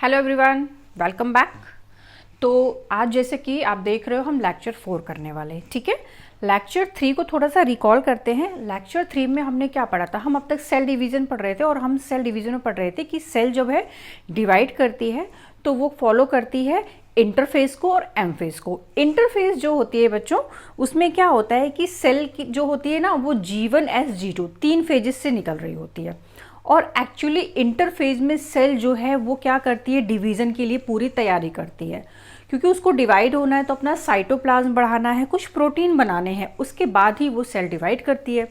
Hello everyone, welcome back. तो आज जैसे कि आप देख रहे हो हम लेक्चर 4 करने वाले हैं, ठीक है। लेक्चर 3 को थोड़ा सा रिकॉल करते हैं। लेक्चर 3 में हमने क्या पढ़ा था, हम अब तक सेल डिवीज़न पढ़ रहे थे और हम सेल डिवीज़न में पढ़ रहे थे कि सेल जब है डिवाइड करती है तो वो फॉलो करती है इंटरफेस को और एम फेज को। इंटरफेस जो होती है बच्चों, उसमें क्या होता है कि सेल की जो होती है ना वो G1 S G2 तीन फेजेस से निकल रही होती है। और एक्चुअली इंटरफेज में सेल जो है वो क्या करती है, डिवीज़न के लिए पूरी तैयारी करती है, क्योंकि उसको डिवाइड होना है तो अपना साइटोप्लाज्म बढ़ाना है, कुछ प्रोटीन बनाने हैं, उसके बाद ही वो सेल डिवाइड करती है।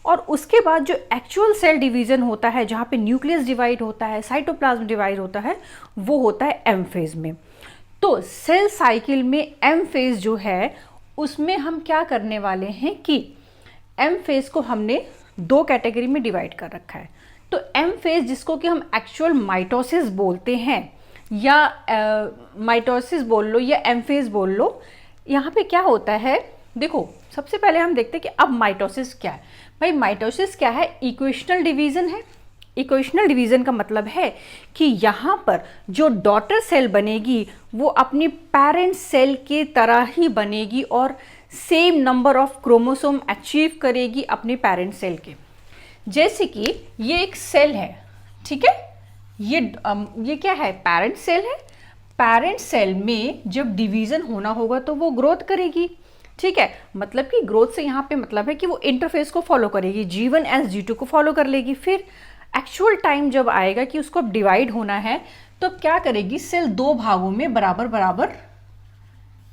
और उसके बाद जो एक्चुअल सेल डिवीज़न होता है, जहाँ पे न्यूक्लियस डिवाइड होता है, साइटोप्लाज्म डिवाइड होता है, वो होता है एम फेज में। तो सेल साइकिल में एम फेज जो है उसमें हम क्या करने वाले हैं कि एम फेज को हमने दो कैटेगरी में डिवाइड कर रखा है। तो एम फेज जिसको कि हम एक्चुअल माइटोसिस बोलते हैं, या माइटोसिस बोल लो या एम फेज बोल लो, यहाँ पे क्या होता है, देखो सबसे पहले हम देखते हैं कि अब माइटोसिस क्या है। भाई माइटोसिस क्या है, इक्वेशनल डिवीज़न है। इक्वेशनल डिवीज़न का मतलब है कि यहाँ पर जो डॉटर सेल बनेगी वो अपनी पेरेंट सेल की तरह ही बनेगी और same number of chromosome achieve करेगी अपने पेरेंट सेल के। जैसे कि ये एक सेल है, ठीक है, ये क्या है, पेरेंट सेल है। पेरेंट सेल में जब डिवीज़न होना होगा तो वो ग्रोथ करेगी, ठीक है। मतलब कि ग्रोथ से यहाँ पे मतलब है कि वो इंटरफेस को फॉलो करेगी, G1 S G2 को फॉलो कर लेगी। फिर एक्चुअल टाइम जब आएगा कि उसको अब डिवाइड होना है तो क्या करेगी, सेल दो भागों में बराबर बराबर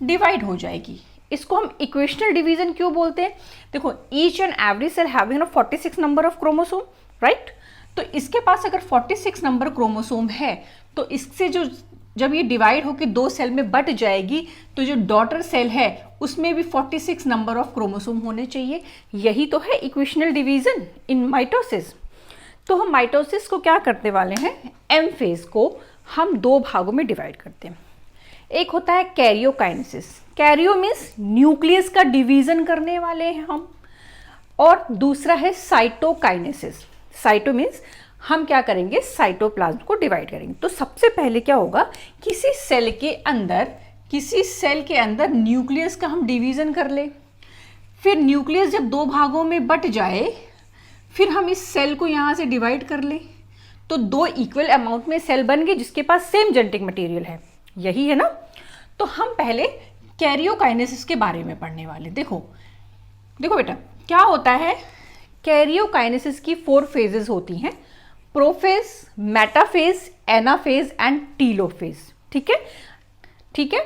डिवाइड हो जाएगी। इसको हम इक्वेशनल डिवीजन क्यों बोलते हैं, देखो each and every cell having 46 number of chromosome, right. तो इसके पास अगर 46 नंबर क्रोमोसोम है तो इससे जो जब ये डिवाइड होकर दो सेल में बट जाएगी तो जो डॉटर सेल है उसमें भी 46 नंबर ऑफ क्रोमोसोम होने चाहिए। यही तो है इक्वेशनल डिवीजन इन माइटोसिस। तो हम माइटोसिस को क्या करने वाले हैं, एम फेज को हम दो भागों में डिवाइड करते हैं। एक होता है कैरियोकाइनेसिस, कैरियो मीन्स न्यूक्लियस का डिवीजन करने वाले हैं हम, और दूसरा है साइटोकाइनेसिस। साइटो मीन्स हम क्या करेंगे, साइटोप्लाज्म को डिवाइड करेंगे। तो सबसे पहले क्या होगा, किसी सेल के अंदर न्यूक्लियस का हम डिवीजन कर ले। फिर न्यूक्लियस जब दो भागों में बट जाए फिर हम इस सेल को यहाँ से डिवाइड कर ले, तो दो इक्वल अमाउंट में सेल बन गए जिसके पास सेम जेनेटिक मटेरियल है, यही है ना। तो हम पहले कैरियोकाइनेसिस के बारे में पढ़ने वाले। देखो बेटा क्या होता है, कैरियोकाइनेसिस की 4 फेजेस होती हैं, prophase, metaphase, anaphase and telophase, ठीक है।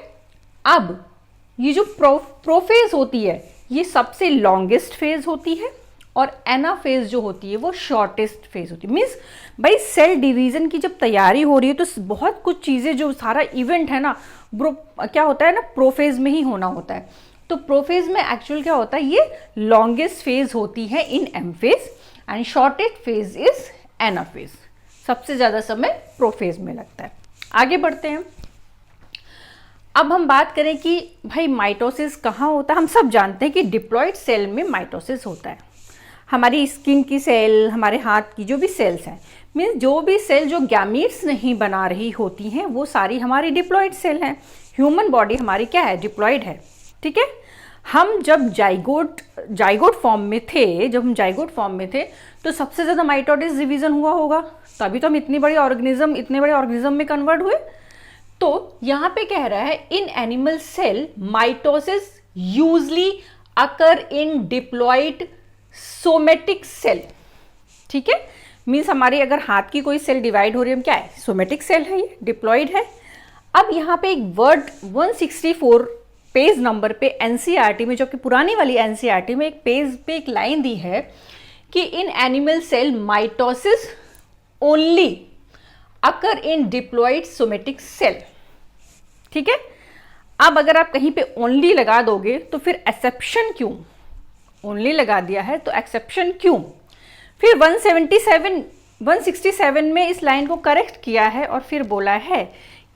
अब ये जो प्रोफेज होती है ये सबसे लॉन्गेस्ट फेज होती है और एनाफेज जो होती है वो शॉर्टेस्ट फेज होती है। मीन्स भाई सेल डिवीजन की जब तैयारी हो रही है तो बहुत कुछ चीज़ें, जो सारा इवेंट है ना, क्या होता है ना, प्रोफेज में ही होना होता है। तो प्रोफेज में एक्चुअल क्या होता है, ये लॉन्गेस्ट फेज होती है in M phase and shortest phase is anaphase. सबसे ज़्यादा समय प्रोफेज में लगता है। आगे बढ़ते हैं। अब हम बात करें कि भाई माइटोसिस कहाँ होता है। हम सब जानते हैं कि डिप्लॉइड सेल में माइटोसिस होता है। हमारी स्किन की सेल, हमारे हाथ की जो भी सेल्स हैं, मीन्स जो भी सेल जो गैमीट्स नहीं बना रही होती हैं वो सारी हमारी डिप्लॉइड सेल हैं। ह्यूमन बॉडी हमारी क्या है, डिप्लॉइड है, ठीक है। हम जब जाइगोट फॉर्म में थे तो सबसे ज़्यादा माइटोसिस डिवीज़न हुआ होगा, तभी तो हम इतने बड़े ऑर्गेनिज्म में कन्वर्ट हुए। तो यहाँ पे कह रहा है in animal cell mitosis usually occur in diploid somatic cell, ठीक है। मीन्स हमारी अगर हाथ की कोई सेल डिवाइड हो रही है, क्या है, सोमेटिक सेल है, ये डिप्लॉइड है। अब यहाँ पे एक वर्ड 164 पेज नंबर पे एनसीईआरटी में, जो कि पुरानी वाली एनसीईआरटी में एक पेज पे एक लाइन दी है कि in animal cell mitosis only occur in diploid somatic cell, ठीक है। अब अगर आप कहीं पे ओनली लगा दोगे तो फिर एक्सेप्शन क्यों, ओनली लगा दिया है तो एक्सेप्शन क्यों। फिर 167 में इस लाइन को करेक्ट किया है और फिर बोला है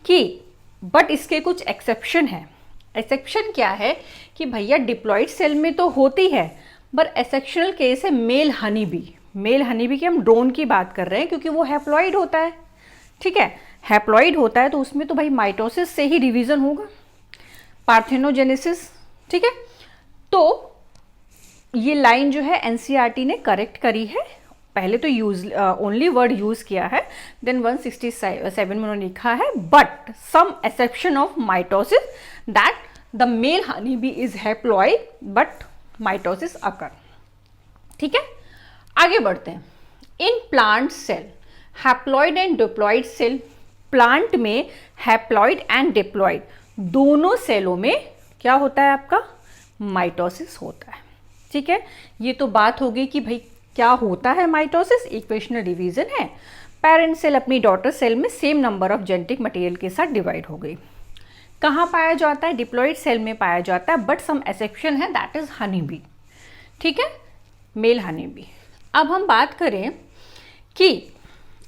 कि बट इसके कुछ एक्सेप्शन है। एक्सेप्शन क्या है कि भैया डिप्लॉइड सेल में तो होती है, पर एक्सेप्शनल केस है मेल हनी बी की हम ड्रोन की बात कर रहे हैं क्योंकि वो हैप्लॉइड होता है, ठीक है। हैप्लॉइड होता है तो उसमें तो भाई माइटोसिस से ही डिवीजन होगा, पार्थेनोजेनेसिस, ठीक है। तो ये लाइन जो है एनसीईआरटी ने करेक्ट करी है, पहले तो यूज ओनली वर्ड यूज किया है, देन 167 में उन्होंने लिखा है but some exception of mitosis that the male honey bee is haploid but mitosis occur, ठीक है। आगे बढ़ते हैं। In plant cell haploid and diploid cell, plant में हैप्लॉइड एंड डिप्लॉइड दोनों सेलों में क्या होता है आपका, माइटोसिस होता है, ठीक है। ये तो बात हो गई कि भाई क्या होता है माइटोसिस, इक्वेशनल डिवीजन है। पेरेंट सेल अपनी डॉटर सेल में same number of genetic material के साथ डिवाइड हो गई। कहाँ पाया जाता है, डिप्लॉइड सेल में पाया जाता है, बट सम एक्सेप्शन है, दैट इज हनी बी, ठीक है, मेल हनी बी। अब हम बात करें कि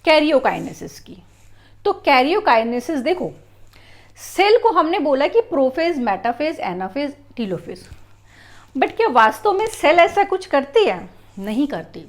कैरियोकाइनेसिस की, तो कैरियोकाइनेसिस देखो, सेल को हमने बोला कि prophase, metaphase, anaphase, telophase, but क्या वास्तव में सेल ऐसा कुछ करती है, नहीं करती।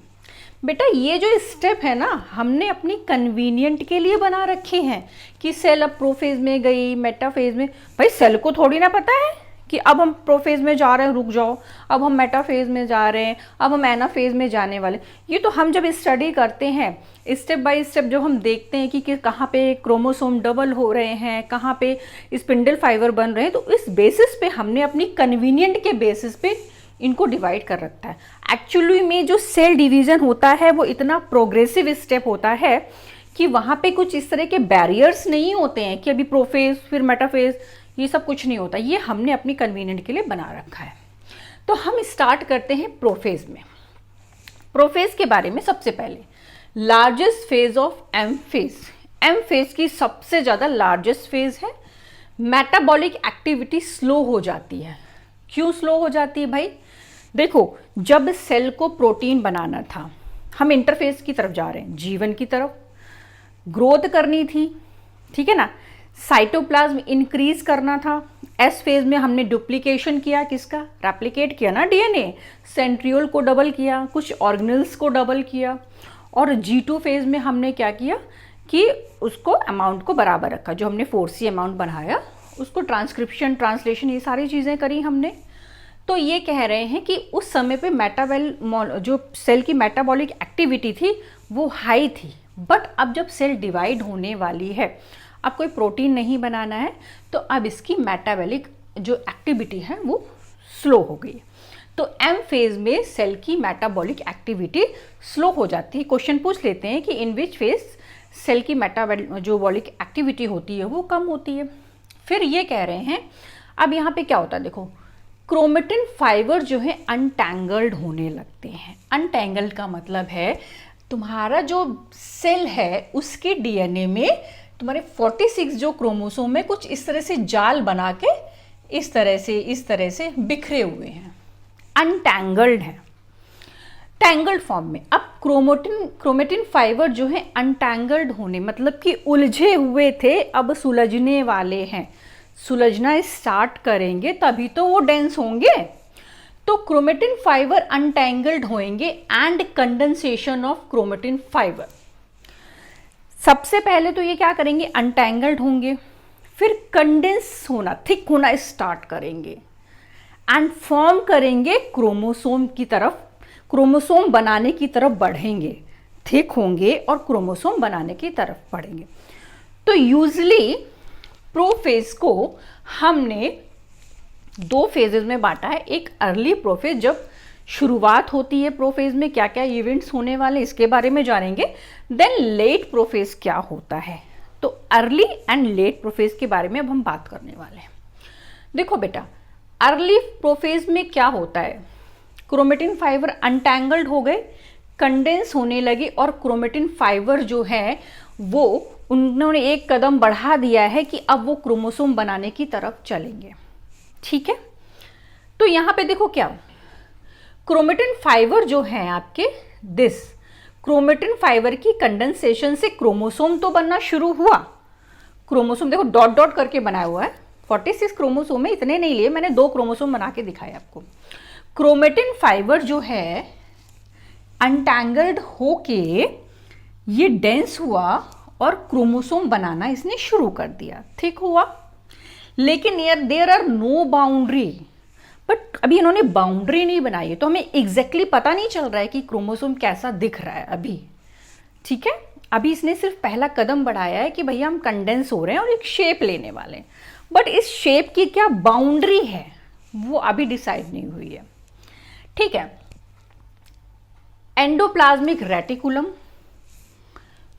बेटा ये जो स्टेप है ना, हमने अपनी कन्वीनियंट के लिए बना रखे हैं कि सेल अब प्रोफेज में गई, मेटाफेज में, भाई सेल को थोड़ी ना पता है कि अब हम प्रोफेज में जा रहे हैं, रुक जाओ, अब हम मेटाफेज में जा रहे हैं, अब हम एनाफेज में जाने वाले। ये तो हम जब स्टडी करते हैं स्टेप बाय स्टेप, जब हम देखते हैं कि कहाँ पे क्रोमोसोम डबल हो रहे हैं, कहाँ पे स्पिंडल फाइबर बन रहे हैं, तो इस बेसिस पे हमने अपनी कन्वीनियंट के बेसिस पे इनको डिवाइड कर रखा है। एक्चुअली में जो सेल डिवीजन होता है वो इतना प्रोग्रेसिव स्टेप होता है कि वहाँ पे कुछ इस तरह के बैरियर्स नहीं होते हैं कि अभी प्रोफेज फिर मेटाफेज, ये सब कुछ नहीं होता, ये हमने अपनी कन्वीनियंट के लिए बना रखा है। तो हम स्टार्ट करते हैं प्रोफेज में। प्रोफेज के बारे में सबसे पहले, largest phase of M phase, M phase की सबसे ज़्यादा लार्जेस्ट फेज है। मेटाबॉलिक एक्टिविटी स्लो हो जाती है। क्यों स्लो हो जाती है भाई, देखो जब सेल को प्रोटीन बनाना था, हम इंटरफेस की तरफ जा रहे हैं, जीवन की तरफ, ग्रोथ करनी थी, ठीक है ना, साइटोप्लाज्म इंक्रीज करना था। एस फेज में हमने डुप्लीकेशन किया, किसका, रेप्लिकेट किया ना डीएनए, सेंट्रियोल को डबल किया, कुछ ऑर्गेनेल्स को डबल किया। और G2 फेज में हमने क्या किया कि उसको अमाउंट को बराबर रखा, जो हमने 4C अमाउंट बनाया उसको ट्रांसक्रिप्शन, ट्रांसलेशन, ये सारी चीज़ें करी हमने। तो ये कह रहे हैं कि उस समय पे जो सेल की मेटाबॉलिक एक्टिविटी थी वो हाई थी, बट अब जब सेल डिवाइड होने वाली है, अब कोई प्रोटीन नहीं बनाना है, तो अब इसकी मेटाबॉलिक जो एक्टिविटी है वो स्लो हो गई। तो एम फेज में सेल की मेटाबॉलिक एक्टिविटी स्लो हो जाती है। क्वेश्चन पूछ लेते हैं कि इन विच फेज सेल की मेटाबॉलिक एक्टिविटी होती है वो कम होती है। फिर ये कह रहे हैं, अब यहाँ पे क्या होता है, देखो क्रोमेटिन फाइबर जो है अनटैंगल्ड होने लगते हैं। अनटैंगल्ड का मतलब है तुम्हारा जो सेल है उसके डीएनए में तुम्हारे 46 जो क्रोमोसोम में कुछ इस तरह से जाल बना के इस तरह से बिखरे हुए हैं, अनटैंगल्ड है, टैंगल्ड फॉर्म में। अब क्रोमेटिन फाइबर जो है अनटैंगल्ड होने मतलब कि उलझे हुए थे, अब सुलझने वाले हैं, सुलझना स्टार्ट करेंगे तभी तो वो डेंस होंगे। तो क्रोमेटिन फाइबर अनटैंगल्ड होंगे and condensation of chromatin fibre. सबसे पहले तो ये क्या करेंगे, अनटैंगल्ड होंगे, फिर कंडेंस होना, थिक होना स्टार्ट करेंगे एंड फॉर्म करेंगे क्रोमोसोम की तरफ, क्रोमोसोम बनाने की तरफ बढ़ेंगे, थिक होंगे और क्रोमोसोम बनाने की तरफ बढ़ेंगे। तो यूजली प्रोफेज को हमने 2 फेजेस में बांटा है। एक अर्ली प्रोफेज, जब शुरुआत होती है प्रोफेज में, क्या क्या इवेंट्स होने वाले इसके बारे में जानेंगे। देन लेट प्रोफेज क्या होता है, तो अर्ली एंड लेट प्रोफेज के बारे में अब हम बात करने वाले हैं। देखो बेटा, अर्ली प्रोफेज में क्या होता है, क्रोमेटिन फाइबर अनटैंगल्ड हो गए, कंडेंस होने लगे और क्रोमेटिन फाइबर जो है वो उन्होंने एक कदम बढ़ा दिया है कि अब वो क्रोमोसोम बनाने की तरफ चलेंगे, ठीक है। तो यहाँ पे देखो क्या, क्रोमेटिन फाइबर जो है आपके, दिस क्रोमेटिन फाइबर की कंडेंसेशन से क्रोमोसोम तो बनना शुरू हुआ। क्रोमोसोम देखो डॉट डॉट करके बनाया हुआ है, 46 क्रोमोसोम है, इतने नहीं लिए मैंने, 2 क्रोमोसोम बना के दिखाए आपको। क्रोमेटिन फाइबर जो है अनटैंगल्ड होके ये डेंस हुआ और क्रोमोसोम बनाना इसने शुरू कर दिया, ठीक हुआ। लेकिन यार there are no boundary, but अभी इन्होंने बाउंड्री नहीं बनाई है, तो हमें एग्जैक्टली पता नहीं चल रहा है कि क्रोमोसोम कैसा दिख रहा है अभी, ठीक है। अभी इसने सिर्फ पहला कदम बढ़ाया है कि भैया हम कंडेंस हो रहे हैं और एक शेप लेने वाले हैं, बट इस शेप की क्या बाउंड्री है वो अभी डिसाइड नहीं हुई है, ठीक है। एंडोप्लाज्मिक रेटिकुलम,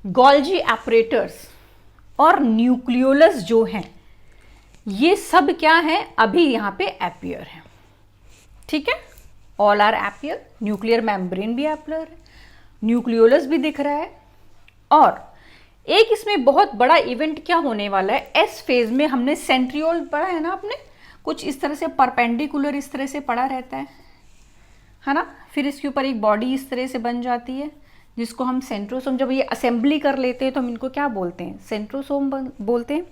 गोल्जी एपरेटर्स और न्यूक्लियोलस जो हैं, ये सब क्या है अभी यहां पे एपियर है, ठीक है। All are appear, nuclear membrane भी एपियर है, न्यूक्लियोलस भी दिख रहा है। और एक इसमें बहुत बड़ा इवेंट क्या होने वाला है, एस फेज में हमने सेंट्रियोल पढ़ा है ना, आपने कुछ इस तरह से परपेंडिकुलर इस तरह से पड़ा रहता है ना। फिर इसके ऊपर एक बॉडी इस तरह से बन जाती है जिसको हम सेंट्रोसोम, जब ये असेंबली कर लेते हैं तो हम इनको क्या बोलते हैं, सेंट्रोसोम बोलते हैं।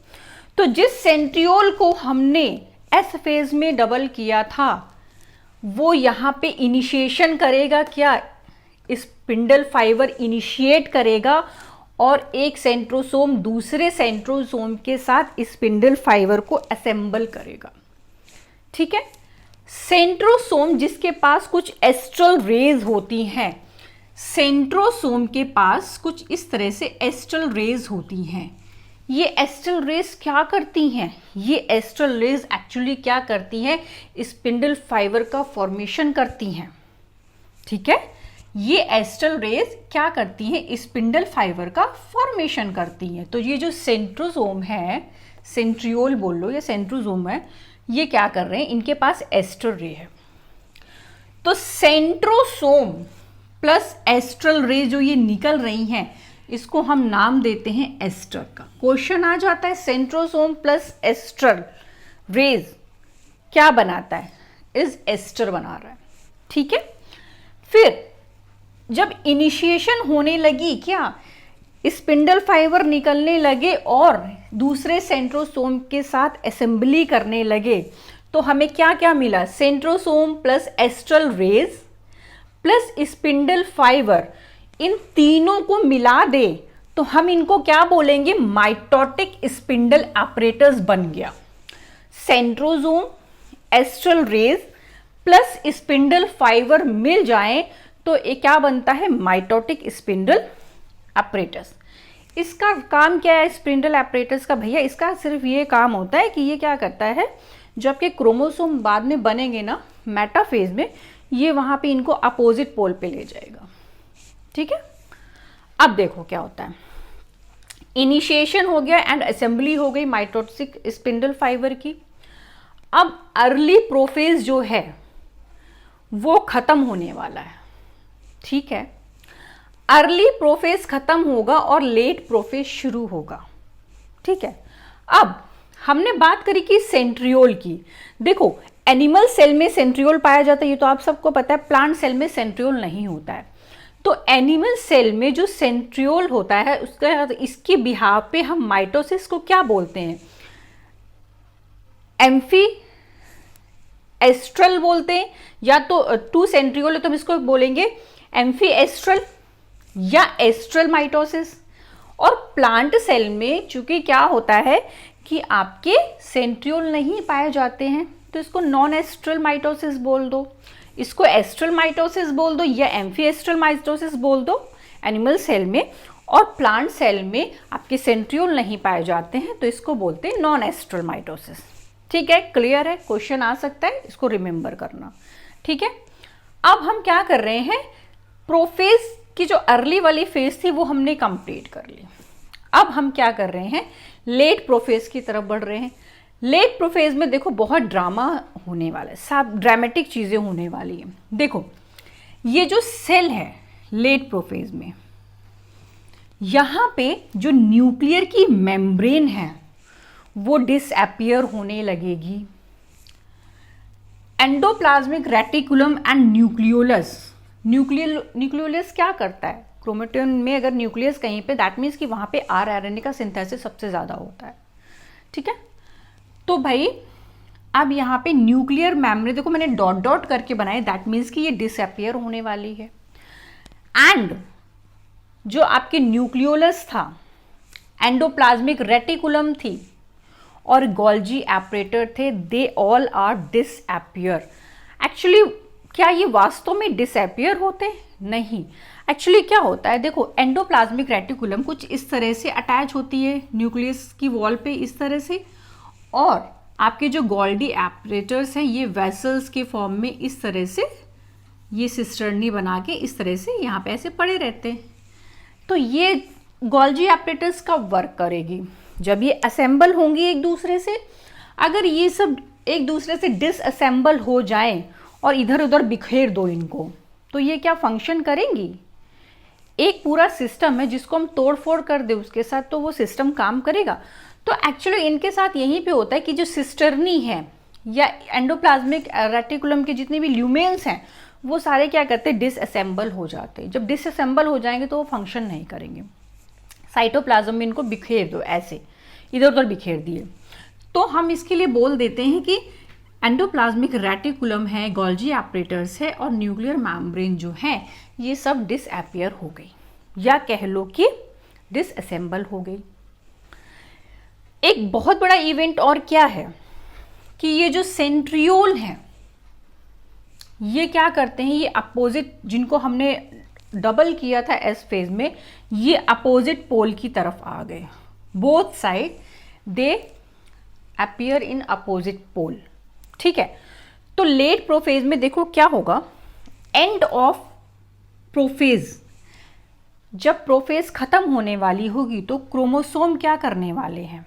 तो जिस सेंट्रियोल को हमने एस फेज में डबल किया था वो यहाँ पे इनिशिएशन करेगा, क्या स्पिंडल फाइबर इनिशिएट करेगा और एक सेंट्रोसोम दूसरे सेंट्रोसोम के साथ स्पिंडल फाइबर को असेंबल करेगा, ठीक है। सेंट्रोसोम जिसके पास कुछ एस्ट्रल रेज होती हैं, सेंट्रोसोम के पास कुछ इस तरह से एस्ट्रल रेज होती हैं। ये एस्ट्रल रेज क्या करती हैं, ये एस्ट्रल रेज एक्चुअली क्या करती हैं, स्पिंडल फाइबर का फॉर्मेशन करती हैं, ठीक है। ये एस्ट्रल रेज क्या करती हैं, स्पिंडल फाइबर का फॉर्मेशन करती हैं। तो ये जो सेंट्रोसोम है, सेंट्रियोल बोल लो या सेंट्रोसोम है, ये क्या कर रहे हैं, इनके पास एस्ट्रल रे है। तो सेंट्रोसोम प्लस एस्ट्रल रे जो ये निकल रही हैं, इसको हम नाम देते हैं एस्टर का। क्वेश्चन आ जाता है सेंट्रोसोम प्लस एस्ट्रल रेज क्या बनाता है, इस एस्टर बना रहा है, ठीक है। फिर जब इनिशिएशन होने लगी, क्या स्पिंडल फाइबर निकलने लगे और दूसरे सेंट्रोसोम के साथ असेंबली करने लगे, तो हमें क्या क्या मिला, centrosome plus astral rays plus spindle fibre, इन तीनों को मिला दे तो हम इनको क्या बोलेंगे, माइटोटिक स्पिंडल apparatus बन गया। Centrosome, astral rays plus spindle fibre मिल जाए तो ये क्या बनता है, माइटोटिक स्पिंडल apparatus। इसका काम क्या है स्पिंडल apparatus का, भैया इसका सिर्फ ये काम होता है कि ये क्या करता है, जबकि क्रोमोसोम बाद में बनेंगे ना मेटाफेज में, ये वहां पे इनको अपोजिट पोल पे ले जाएगा, ठीक है। अब देखो क्या होता है, इनिशिएशन हो गया एंड असेंबली हो गई माइटोटिक स्पिंडल फाइबर की। अब अर्ली प्रोफेज जो है वो खत्म होने वाला है, ठीक है। अर्ली प्रोफेज खत्म होगा और लेट प्रोफेज शुरू होगा, ठीक है। अब हमने बात करी कि सेंट्रियोल की, देखो एनिमल सेल में सेंट्रियोल पाया जाता है, ये तो आप सबको पता है, प्लांट सेल में सेंट्रियोल नहीं होता है। तो एनिमल सेल में जो सेंट्रियोल होता है उसका, इसके बिहाव पे हम माइटोसिस को क्या बोलते हैं, एम्फी एस्ट्रल बोलते हैं, या तो टू सेंट्रियोल है तो हम इसको बोलेंगे एम्फी एस्ट्रल या एस्ट्रल माइटोसिस। और प्लांट सेल में चूंकि क्या होता है कि आपके सेंट्रियोल नहीं पाए जाते हैं तो इसको नॉन एस्ट्रल माइटोसिस बोल दो, इसको एस्ट्रल माइटोसिस बोल दो या एम्फी एस्ट्रल माइटोसिस बोल दो एनिमल सेल में। और प्लांट सेल में आपके सेंट्रियोल नहीं पाए जाते हैं तो इसको बोलते हैं नॉन एस्ट्रल माइटोसिस, ठीक है। क्लियर है, क्वेश्चन आ सकता है, इसको रिमेंबर करना, ठीक है। अब हम क्या कर रहे हैं, प्रोफेज की जो अर्ली वाली फेज थी वो हमने कंप्लीट कर ली। अब हम क्या कर रहे हैं, लेट प्रोफेज की तरफ बढ़ रहे हैं। लेट प्रोफेज में देखो बहुत ड्रामा होने वाला है, सब ड्रामेटिक चीजें होने वाली है। देखो ये जो सेल है लेट प्रोफेज में, यहां पे जो न्यूक्लियर की मेम्ब्रेन है वो डिसअपियर होने लगेगी। Endoplasmic reticulum and nucleolus, nucleolus क्या करता है, क्रोमेटिन में अगर न्यूक्लियस कहीं पे, दैट मीन्स कि वहां पे आरएनए का सिंथेसिस सबसे ज्यादा होता है, ठीक है। तो भाई अब यहाँ पे न्यूक्लियर मेम्ब्रेन देखो मैंने डॉट डॉट करके बनाए, दैट मीन्स कि ये डिसअपियर होने वाली है। एंड जो आपके न्यूक्लियोलस था एंडोप्लाज्मिक रेटिकुलम थी और गोल्जी एपरेटर थे, they all are disappear. Actually क्या ये वास्तव में डिसअपियर होते? नहीं। एक्चुअली क्या होता है, देखो एंडोप्लाज्मिक रेटिकुलम कुछ इस तरह से अटैच होती है न्यूक्लियस की वॉल पे इस तरह से, और आपके जो गोल्जी एपरेटर्स हैं ये वेसल्स के फॉर्म में इस तरह से ये सिस्टर्नी बना के इस तरह से यहाँ पे ऐसे पड़े रहते हैं। तो ये गोल्जी एपरेटर्स का वर्क करेगी जब ये असेंबल होंगी एक दूसरे से। अगर ये सब एक दूसरे से डिसअसेंबल हो जाएं और इधर उधर बिखेर दो इनको, तो ये क्या फंक्शन करेंगी? एक पूरा सिस्टम है जिसको हम तोड़ फोड़ कर दे उसके साथ, तो वो सिस्टम काम करेगा? तो एक्चुअली इनके साथ यहीं पे होता है कि जो सिस्टर्नी है या एंडोप्लाज्मिक रेटिकुलम के जितने भी ल्यूमेन्स हैं वो सारे क्या करते हैं, डिसअसेंबल हो जाते हैं। जब डिसअसेंबल हो जाएंगे तो वो फंक्शन नहीं करेंगे। साइटोप्लाज्म में इनको बिखेर दो, ऐसे इधर उधर बिखेर दिए, तो हम इसके लिए बोल देते हैं कि एंडोप्लाज्मिक रेटिकुलम है, गोल्जी एपरेटर्स है और न्यूक्लियर मेम्ब्रेन जो है ये सब डिसअपियर हो गई, या कह लो कि डिसअसेंबल हो गई। एक बहुत बड़ा इवेंट और क्या है कि ये जो सेंट्रियोल हैं ये क्या करते हैं, ये अपोजिट, जिनको हमने डबल किया था एस फेज में, ये अपोजिट पोल की तरफ आ गए। Both side they appear in opposite pole, ठीक है। तो लेट प्रोफेज में देखो क्या होगा, एंड ऑफ प्रोफेज, जब प्रोफेज खत्म होने वाली होगी तो क्रोमोसोम क्या करने वाले हैं,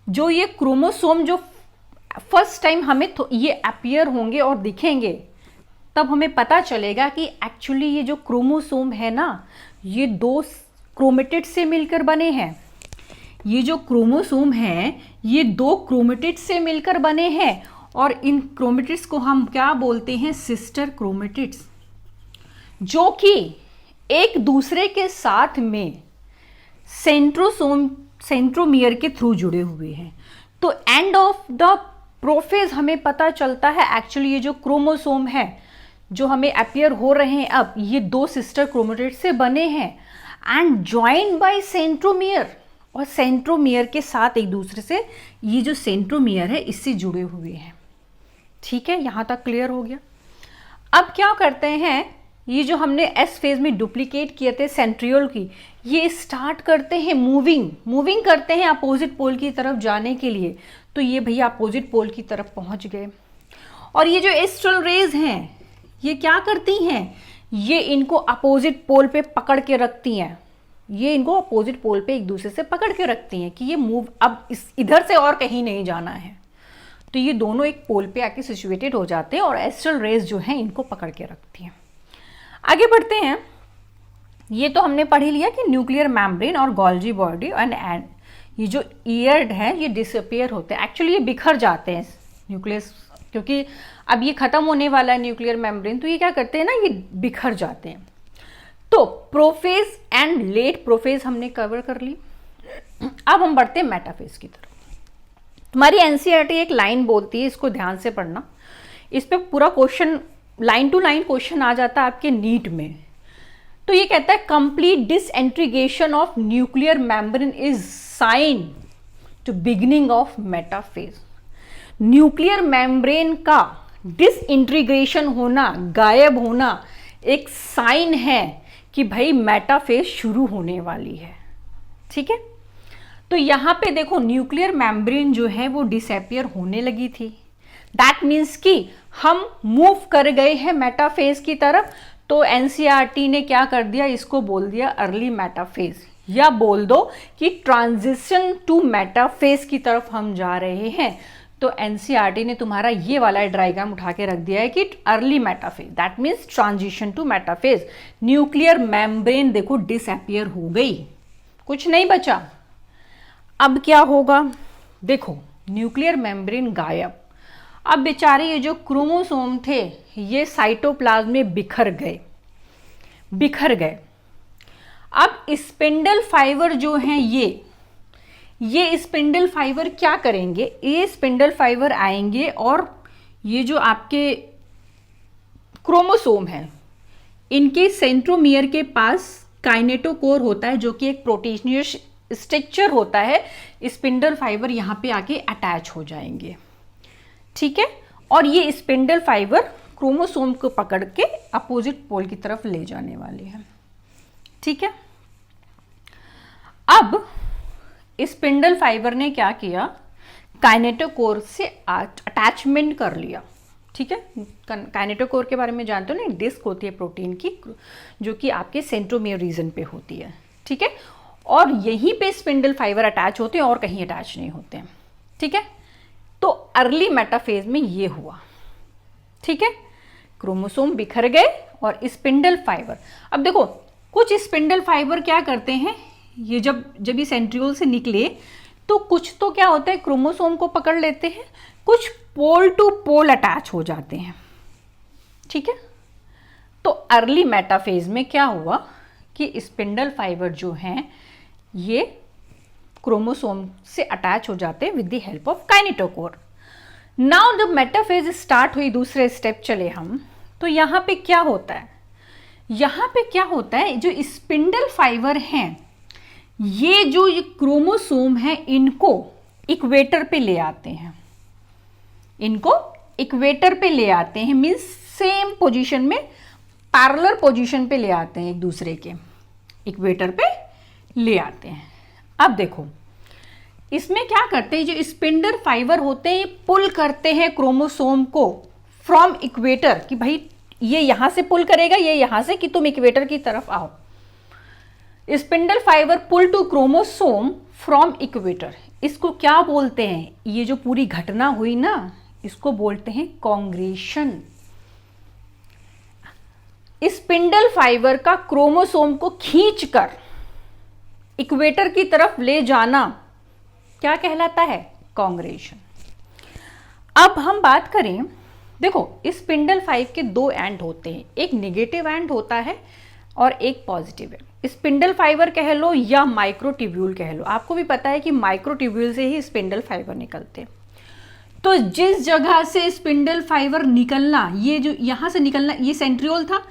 जो ये क्रोमोसोम जो फर्स्ट टाइम हमें ये अपीयर होंगे और दिखेंगे, तब हमें पता चलेगा कि एक्चुअली ये जो क्रोमोसोम है ना ये दो क्रोमेटिड से मिलकर बने हैं। ये जो क्रोमोसोम है ये दो क्रोमेटिड से मिलकर बने हैं, और इन क्रोमेटिड्स को हम क्या बोलते हैं, सिस्टर क्रोमेटिड्स, जो कि एक दूसरे के साथ में सेंट्रोमियर के थ्रू जुड़े हुए हैं। तो एंड ऑफ द प्रोफेज हमें पता चलता है एक्चुअली ये जो क्रोमोसोम है जो हमें अपीयर हो रहे हैं अब, ये दो सिस्टर क्रोमेटिड से बने हैं एंड ज्वाइंड बाय सेंट्रोमियर, और सेंट्रोमियर के साथ एक दूसरे से, ये जो सेंट्रोमियर है इससे जुड़े हुए हैं। ठीक है, यहां तक क्लियर हो गया। अब क्या करते हैं, ये जो हमने एस फेज में डुप्लीकेट किए थे सेंट्रियोल की, ये स्टार्ट करते हैं मूविंग करते हैं अपोजिट पोल की तरफ जाने के लिए। तो ये भैया अपोजिट पोल की तरफ पहुंच गए, और ये जो एस्ट्रल रेज हैं ये क्या करती हैं, ये इनको अपोजिट पोल पे पकड़ के रखती हैं, ये इनको अपोजिट पोल पे एक दूसरे से पकड़ के रखती हैं कि ये मूव अब इधर से और कहीं नहीं जाना है। तो ये दोनों एक पोल पे आके सिचुएटेड हो जाते हैं और एस्ट्रल रेज जो है इनको पकड़ के रखती हैं। आगे बढ़ते हैं। ये तो हमने पढ़ ही लिया कि न्यूक्लियर मेम्ब्रेन और गोल्जी बॉडी एंड ये जो ईयर्ड है ये डिसअपियर होते हैं, एक्चुअली ये बिखर जाते हैं न्यूक्लियस, क्योंकि अब ये खत्म होने वाला है न्यूक्लियर मेम्ब्रेन, तो ये क्या करते हैं ना, ये बिखर जाते हैं। तो प्रोफेज एंड लेट प्रोफेज हमने कवर कर ली। अब हम बढ़ते हैं मेटाफेज की तरफ। तुम्हारी एनसीईआरटी एक लाइन बोलती है, इसको ध्यान से पढ़ना, इस पे पूरा question line to line question आ जाता है आपके नीट में। तो ये कहता है complete disintegration of nuclear membrane is sign to beginning of metaphase. Nuclear membrane का डिसइंटीग्रेशन होना, गायब होना, एक साइन है कि भाई मेटाफेज शुरू होने वाली है। ठीक है, तो यहां पे देखो न्यूक्लियर मेम्ब्रेन जो है वो डिसअपियर होने लगी थी। दैट मीन्स कि हम मूव कर गए हैं मेटाफेज की तरफ। तो एनसीईआरटी ने क्या कर दिया, इसको बोल दिया अर्ली मेटाफेज, या बोल दो कि ट्रांजिशन टू मेटाफेज की तरफ हम जा रहे हैं। तो एनसीईआरटी ने तुम्हारा ये वाला डायग्राम उठा के रख दिया है कि early metaphase, that means transition to metaphase. Nuclear membrane देखो डिसअपियर हो गई, कुछ नहीं बचा। अब क्या होगा, देखो न्यूक्लियर मेम्ब्रेन गायब। अब बेचारे ये जो क्रोमोसोम थे ये साइटोप्लाज्म में बिखर गए। अब स्पिंडल फाइबर जो हैं ये स्पिंडल फाइबर क्या करेंगे, ये स्पिंडल फाइबर आएंगे और ये जो आपके क्रोमोसोम है इनके सेंट्रोमियर के पास काइनेटोकोर होता है जो कि एक प्रोटीनियस स्ट्रक्चर होता है, स्पिंडल फाइबर यहाँ पे आके अटैच हो जाएंगे, ठीक है। और ये स्पिंडल फाइबर क्रोमोसोम को पकड़ के अपोजिट पोल की तरफ ले जाने वाले हैं, ठीक है। अब स्पिंडल फाइबर ने क्या किया, काइनेटोकोर से अटैचमेंट कर लिया, ठीक है। काइनेटोकोर के बारे में जानते हो ना, डिस्क होती है प्रोटीन की जो कि आपके सेंट्रोमियर रीजन पे होती है, ठीक है। और यहीं पे स्पिंडल फाइबर अटैच होते हैं और कहीं अटैच नहीं होते हैं, ठीक है। तो अर्ली मेटाफेज में ये हुआ, ठीक है। क्रोमोसोम बिखर गए और स्पिंडल फाइबर, अब देखो कुछ स्पिंडल फाइबर क्या करते हैं, ये जब ये सेंट्रियोल से निकले तो कुछ तो क्या होता है, क्रोमोसोम को पकड़ लेते हैं, कुछ पोल टू पोल अटैच हो जाते हैं, ठीक है। तो अर्ली मेटाफेज में क्या हुआ कि स्पिंडल फाइबर जो हैं ये क्रोमोसोम से अटैच हो जाते हैं with the help of kinetochore. Now जब मेटाफेज स्टार्ट हुई, दूसरे स्टेप चले हम, तो यहाँ पे क्या होता है, यहाँ पे क्या होता है, जो स्पिंडल फाइबर हैं ये जो ये क्रोमोसोम है इनको इक्वेटर पे ले आते हैं, इनको इक्वेटर पे ले आते हैं, मीन्स सेम पोजीशन में पैरेलल पोजीशन पे ले आते हैं, एक दूसरे के इक्वेटर पे ले आते हैं। अब देखो इसमें क्या करते हैं, जो स्पिंडल फाइबर होते हैं पुल करते हैं क्रोमोसोम को फ्रॉम इक्वेटर, कि भाई ये यहां से पुल करेगा, ये यहां से कि तुम इक्वेटर की तरफ आओ। Spindle fibre pull to chromosome from equator, इसको क्या बोलते हैं, ये जो पूरी घटना हुई ना इसको बोलते हैं कॉन्ग्रेशन। स्पिंडल फाइबर का क्रोमोसोम को खींचकर इक्वेटर की तरफ ले जाना क्या कहलाता है, कॉन्ग्रेशन। अब हम बात करें, देखो स्पिंडल फाइबर के दो एंड होते हैं, एक नेगेटिव एंड होता है और एक पॉजिटिव एंड। स्पिंडल फाइबर कह लो या माइक्रोट्यूब्यूल कह लो, आपको भी पता है कि माइक्रोट्यूब्यूल से ही स्पिंडल फाइबर निकलते हैं। तो जिस जगह से स्पिंडल फाइबर निकलना, ये जो यहां से निकलना, ये सेंट्रियोल था,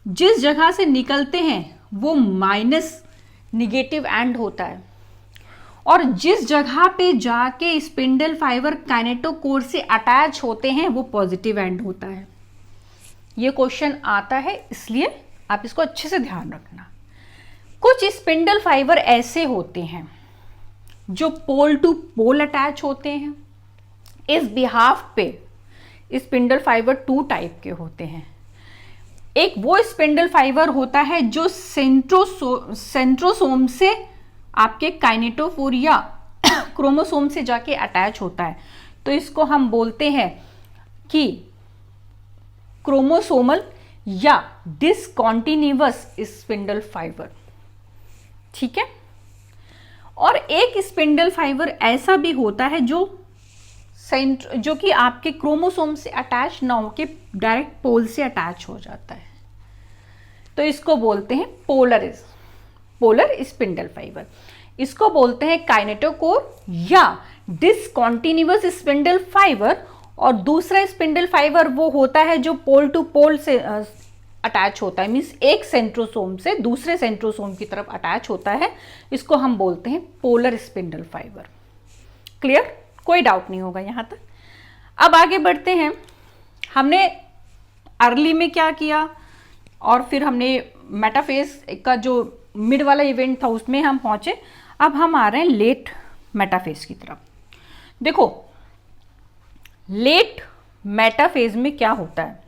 जिस जगह से निकलते हैं वो माइनस निगेटिव एंड होता है, और जिस जगह पे जाके स्पिंडल फाइबर काइनेटोकोर से अटैच होते हैं वो पॉजिटिव एंड होता है। ये क्वेश्चन आता है, इसलिए आप इसको अच्छे से ध्यान रखना। कुछ स्पिंडल फाइबर ऐसे होते हैं जो पोल टू पोल अटैच होते हैं। इस बिहाफ पे स्पिंडल फाइबर टू टाइप के होते हैं। एक वो स्पिंडल फाइबर होता है जो सेंट्रोसोम से आपके काइनेटोफोर या क्रोमोसोम से जाके अटैच होता है, तो इसको हम बोलते हैं कि क्रोमोसोमल या डिसकॉन्टिन्यूअस स्पिंडल फाइबर, ठीक है। और एक स्पिंडल फाइबर ऐसा भी होता है जो कि आपके क्रोमोसोम से अटैच ना होके डायरेक्ट पोल से अटैच हो जाता है, तो इसको बोलते हैं पोलर स्पिंडल फाइबर। इसको बोलते हैं काइनेटोकोर या डिसकॉन्टिन्यूअस स्पिंडल फाइबर। और दूसरा स्पिंडल फाइबर वो होता है जो पोल टू पोल से अटैच होता है, मीन्स एक सेंट्रोसोम से दूसरे सेंट्रोसोम की तरफ अटैच होता है, इसको हम बोलते हैं पोलर स्पिंडल फाइबर। क्लियर, कोई डाउट नहीं होगा यहां तक। अब आगे बढ़ते हैं, हमने अर्ली में क्या किया और फिर हमने मेटाफेज का जो मिड वाला इवेंट था उसमें हम पहुंचे। अब हम आ रहे हैं लेट मेटाफेज की तरफ। देखो लेट मेटाफेज में क्या होता है,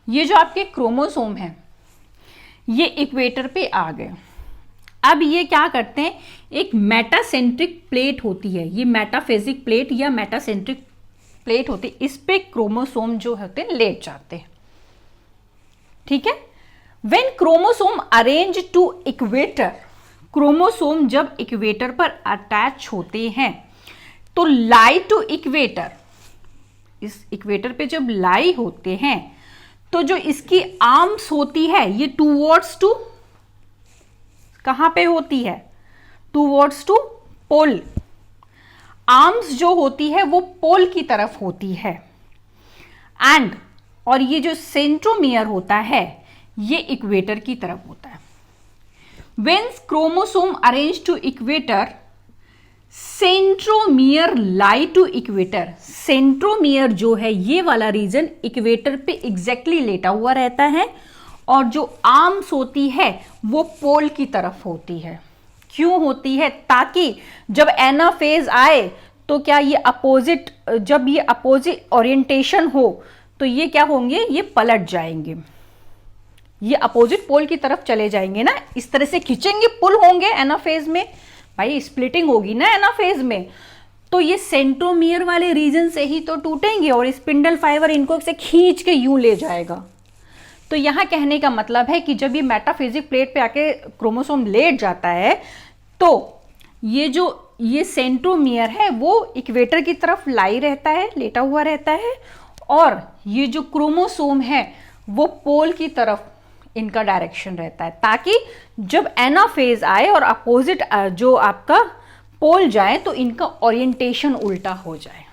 ये जो आपके क्रोमोसोम है ये इक्वेटर पे आ गए। अब ये क्या करते हैं, एक मेटासेंट्रिक प्लेट होती है, ये मेटाफेजिक प्लेट या मेटासेंट्रिक प्लेट होती है, इस पे क्रोमोसोम जो होते हैं लेट जाते हैं, ठीक है। When chromosome arrange to equator, chromosome जब इक्वेटर पर अटैच होते हैं तो लाई टू इक्वेटर, इस इक्वेटर पे जब लाई होते हैं तो जो इसकी आर्म्स होती है ये टूवर्ड्स टू, कहां पे होती है, टूवर्ड्स टू पोल। आर्म्स जो होती है वो पोल की तरफ होती है एंड, और ये जो सेंट्रोमियर होता है ये इक्वेटर की तरफ होता है। When chromosome arrange to equator, centromere lie to equator. Centromere जो है ये वाला रीजन इक्वेटर पे एग्जैक्टली लेटा हुआ रहता है, और जो आर्म्स होती है वो पोल की तरफ होती है। क्यों होती है? ताकि जब एनाफेज आए तो क्या ये अपोजिट, जब ये अपोजिट ओरिएंटेशन हो तो ये क्या होंगे, ये पलट जाएंगे, ये अपोजिट पोल की तरफ चले जाएंगे ना, इस तरह से खींचेंगे, पुल होंगे एनाफेज में, भाई स्प्लिटिंग होगी ना एनाफेज में, तो ये सेंट्रोमियर वाले रीजन से ही तो टूटेंगे और स्पिंडल फाइबर इनको से खींच के यूं ले जाएगा। तो यहां कहने का मतलब है कि जब ये मेटाफिजिक प्लेट पे आके क्रोमोसोम लेट जाता है तो ये सेंट्रोमियर है वो इक्वेटर की तरफ लाई रहता है, लेटा हुआ रहता है, और ये जो क्रोमोसोम है वो पोल की तरफ इनका डायरेक्शन रहता है, ताकि जब एनाफेज आए और अपोजिट जो आपका पोल जाए तो इनका ओरिएंटेशन उल्टा हो जाए।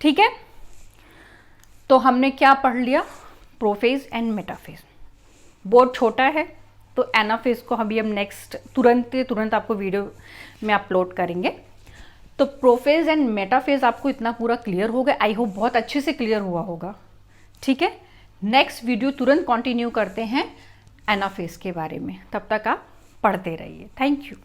ठीक है, तो हमने क्या पढ़ लिया? Prophase and metaphase. बहुत छोटा है तो एनाफेज को अभी हम नेक्स्ट तुरंत आपको वीडियो में अपलोड करेंगे। तो प्रोफेज एंड मेटाफेज आपको इतना पूरा क्लियर हो गया, आई होप बहुत अच्छे से क्लियर हुआ होगा। ठीक है, नेक्स्ट वीडियो तुरंत कंटिन्यू करते हैं एनाफेज के बारे में, तब तक आप पढ़ते रहिए। Thank you.